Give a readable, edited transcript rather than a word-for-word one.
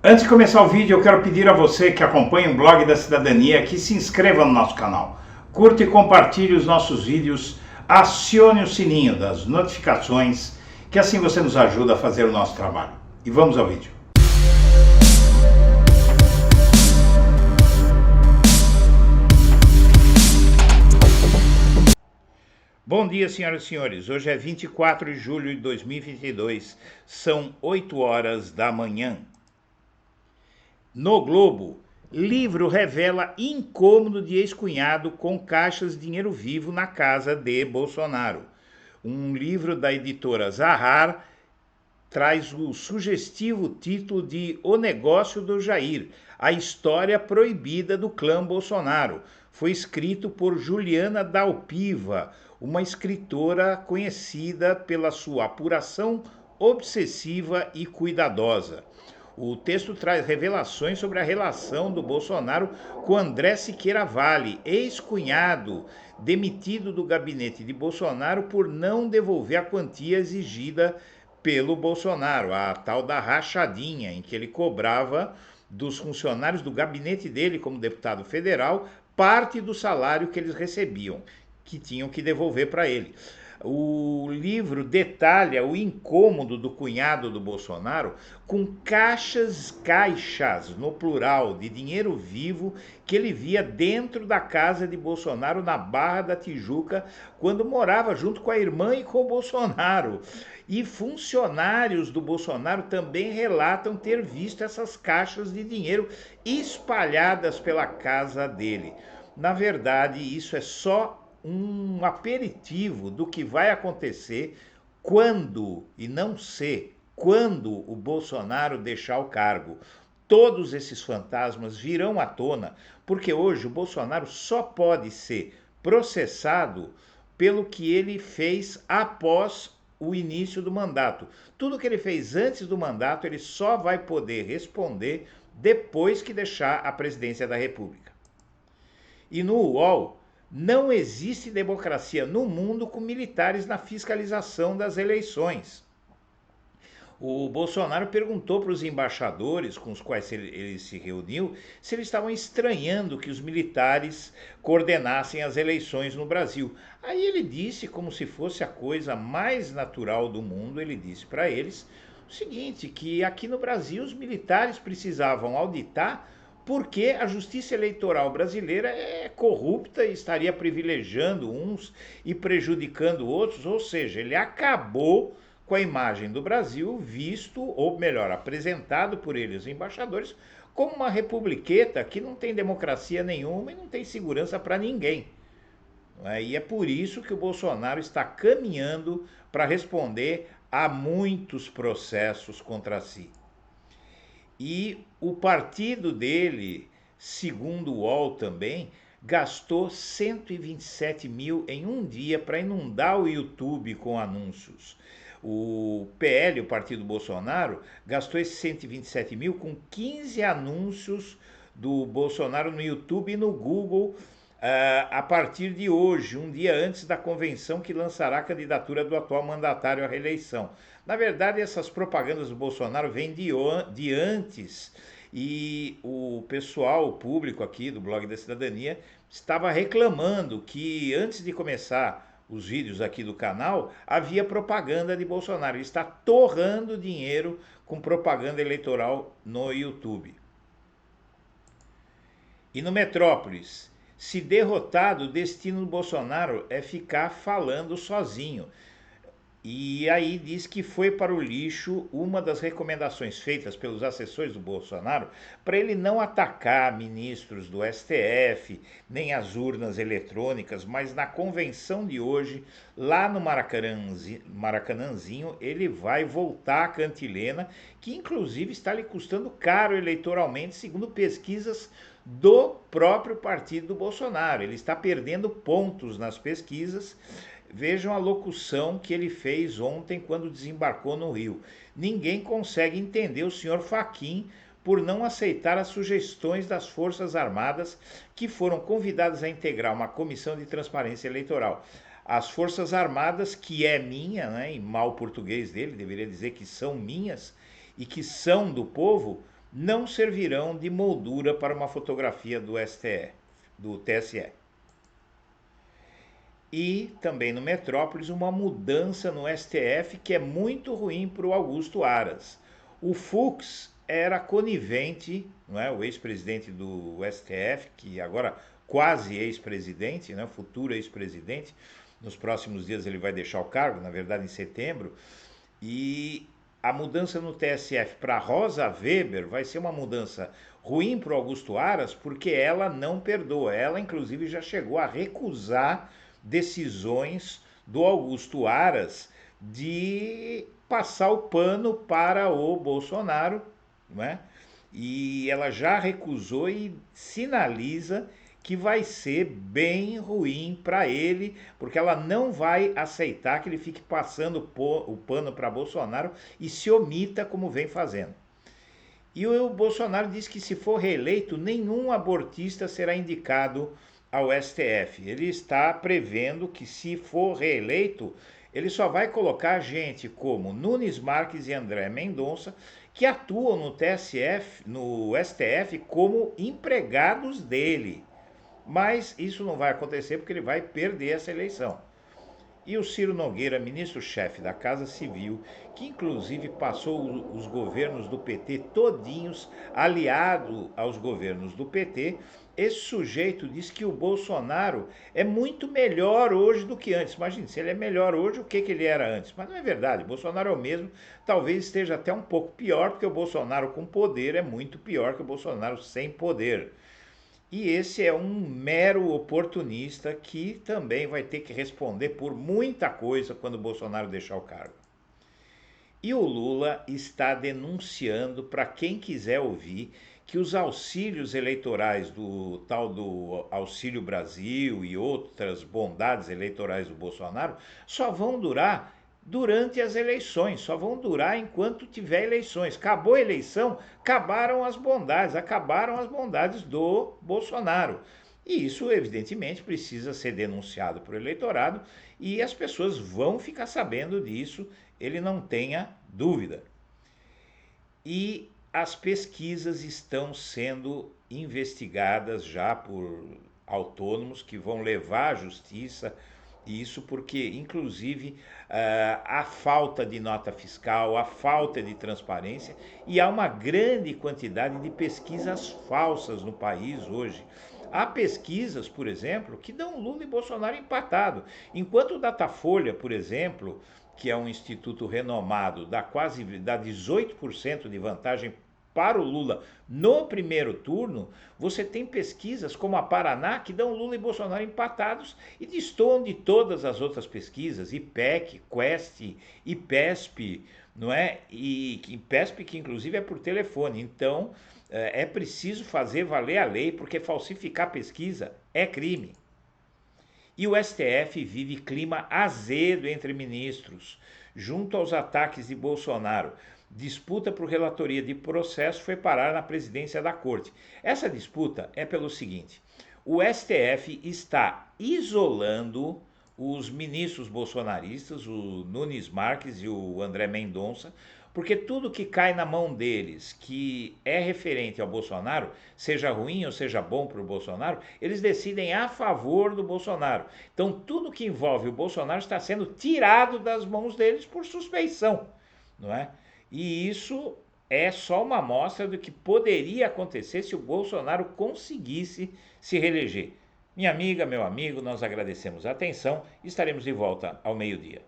Antes de começar o vídeo, eu quero pedir a você que acompanha o Blog da Cidadania que se inscreva no nosso canal, curta e compartilhe os nossos vídeos, acione o sininho das notificações, que assim você nos ajuda a fazer o nosso trabalho. E vamos ao vídeo. Bom dia, senhoras e senhores. Hoje é 24 de julho de 2022, são 8 horas da manhã. No Globo, livro revela incômodo de ex-cunhado com caixas de dinheiro vivo na casa de Bolsonaro. Um livro da editora Zahar traz o sugestivo título de O Negócio do Jair, a história proibida do clã Bolsonaro. Foi escrito por Juliana Dalpiva, uma escritora conhecida pela sua apuração obsessiva e cuidadosa. O texto traz revelações sobre a relação do Bolsonaro com André Siqueira Vale, ex-cunhado demitido do gabinete de Bolsonaro por não devolver a quantia exigida pelo Bolsonaro, a tal da rachadinha, em que ele cobrava dos funcionários do gabinete dele como deputado federal parte do salário que eles recebiam, que tinham que devolver para ele. O livro detalha o incômodo do cunhado do Bolsonaro com caixas, no plural, de dinheiro vivo que ele via dentro da casa de Bolsonaro na Barra da Tijuca, quando morava junto com a irmã e com o Bolsonaro. E funcionários do Bolsonaro também relatam ter visto essas caixas de dinheiro espalhadas pela casa dele. Na verdade, isso é só um aperitivo do que vai acontecer quando, e não se, quando o Bolsonaro deixar o cargo. Todos esses fantasmas virão à tona, porque hoje o Bolsonaro só pode ser processado pelo que ele fez após o início do mandato. Tudo que ele fez antes do mandato, ele só vai poder responder depois que deixar a presidência da República. E no UOL, não existe democracia no mundo com militares na fiscalização das eleições. O Bolsonaro perguntou para os embaixadores com os quais ele se reuniu se eles estavam estranhando que os militares coordenassem as eleições no Brasil. Aí ele disse, como se fosse a coisa mais natural do mundo, ele disse para eles o seguinte, que aqui no Brasil os militares precisavam auditar porque a justiça eleitoral brasileira é corrupta e estaria privilegiando uns e prejudicando outros, ou seja, ele acabou com a imagem do Brasil visto, ou melhor, apresentado por eles, os embaixadores, como uma republiqueta que não tem democracia nenhuma e não tem segurança para ninguém. E é por isso que o Bolsonaro está caminhando para responder a muitos processos contra si. E o partido dele, segundo o UOL também, gastou 127 mil em um dia para inundar o YouTube com anúncios. O PL, o partido Bolsonaro, gastou esses 127 mil com 15 anúncios do Bolsonaro no YouTube e no Google a partir de hoje, um dia antes da convenção que lançará a candidatura do atual mandatário à reeleição. Na verdade, essas propagandas do Bolsonaro vêm de antes e o pessoal, o público aqui do Blog da Cidadania, estava reclamando que antes de começar os vídeos aqui do canal, havia propaganda de Bolsonaro. Ele está torrando dinheiro com propaganda eleitoral no YouTube. E no Metrópolis, se derrotado, o destino do Bolsonaro é ficar falando sozinho. E aí diz que foi para o lixo uma das recomendações feitas pelos assessores do Bolsonaro para ele não atacar ministros do STF, nem as urnas eletrônicas, mas na convenção de hoje, lá no Maracanãzinho, ele vai voltar à cantilena, que inclusive está lhe custando caro eleitoralmente, segundo pesquisas do próprio partido do Bolsonaro. Ele está perdendo pontos nas pesquisas. Vejam a locução que ele fez ontem quando desembarcou no Rio. Ninguém consegue entender o senhor Fachin por não aceitar as sugestões das Forças Armadas que foram convidadas a integrar uma comissão de transparência eleitoral. As Forças Armadas, que é minha, né, em mau português dele, deveria dizer que são minhas e que são do povo, não servirão de moldura para uma fotografia do STF, do TSE. E também no Metrópolis, uma mudança no STF que é muito ruim para o Augusto Aras. O Fux era conivente, não é? O ex-presidente do STF, que agora quase ex-presidente, né? Futuro ex-presidente. Nos próximos dias ele vai deixar o cargo, na verdade em setembro. E a mudança no TSF para Rosa Weber vai ser uma mudança ruim para o Augusto Aras, porque ela não perdoa. Ela, inclusive, já chegou a recusar decisões do Augusto Aras de passar o pano para o Bolsonaro, não é? E ela já recusou e sinaliza que vai ser bem ruim para ele, porque ela não vai aceitar que ele fique passando o pano para Bolsonaro e se omita como vem fazendo. E o Bolsonaro diz que se for reeleito, nenhum abortista será indicado ao STF. Ele está prevendo que se for reeleito, ele só vai colocar gente como Nunes Marques e André Mendonça, que atuam no STF como empregados dele. Mas isso não vai acontecer porque ele vai perder essa eleição. E o Ciro Nogueira, ministro-chefe da Casa Civil, que inclusive passou os governos do PT todinhos aliado aos governos do PT, esse sujeito diz que o Bolsonaro é muito melhor hoje do que antes. Imagine, se ele é melhor hoje, o que ele era antes? Mas não é verdade, o Bolsonaro é o mesmo, talvez esteja até um pouco pior, porque o Bolsonaro com poder é muito pior que o Bolsonaro sem poder. E esse é um mero oportunista que também vai ter que responder por muita coisa quando o Bolsonaro deixar o cargo. E o Lula está denunciando, para quem quiser ouvir, que os auxílios eleitorais do tal do Auxílio Brasil e outras bondades eleitorais do Bolsonaro só vão durar durante as eleições, só vão durar enquanto tiver eleições. Acabou a eleição, acabaram as bondades do Bolsonaro. E isso, evidentemente, precisa ser denunciado para o eleitorado e as pessoas vão ficar sabendo disso, ele não tenha dúvida. E as pesquisas estão sendo investigadas já por autônomos que vão levar à justiça isso, porque inclusive a falta de nota fiscal, a falta de transparência, e há uma grande quantidade de pesquisas falsas no país hoje. Há pesquisas, por exemplo, que dão Lula e Bolsonaro empatado, enquanto o Datafolha, por exemplo, que é um instituto renomado, dá 18% de vantagem para o Lula no primeiro turno, você tem pesquisas como a Paraná que dão Lula e Bolsonaro empatados e destoam de todas as outras pesquisas, IPEC, Quest, IPESP, não é? E IPESP que inclusive é por telefone. Então é preciso fazer valer a lei, porque falsificar pesquisa é crime. E o STF vive clima azedo entre ministros, junto aos ataques de Bolsonaro. Disputa por relatoria de processo foi parar na presidência da corte. Essa disputa é pelo seguinte: o STF está isolando os ministros bolsonaristas, o Nunes Marques e o André Mendonça, porque tudo que cai na mão deles, que é referente ao Bolsonaro, seja ruim ou seja bom para o Bolsonaro, eles decidem a favor do Bolsonaro. Então tudo que envolve o Bolsonaro está sendo tirado das mãos deles por suspeição, não é? E isso é só uma amostra do que poderia acontecer se o Bolsonaro conseguisse se reeleger. Minha amiga, meu amigo, nós agradecemos a atenção e estaremos de volta ao meio-dia.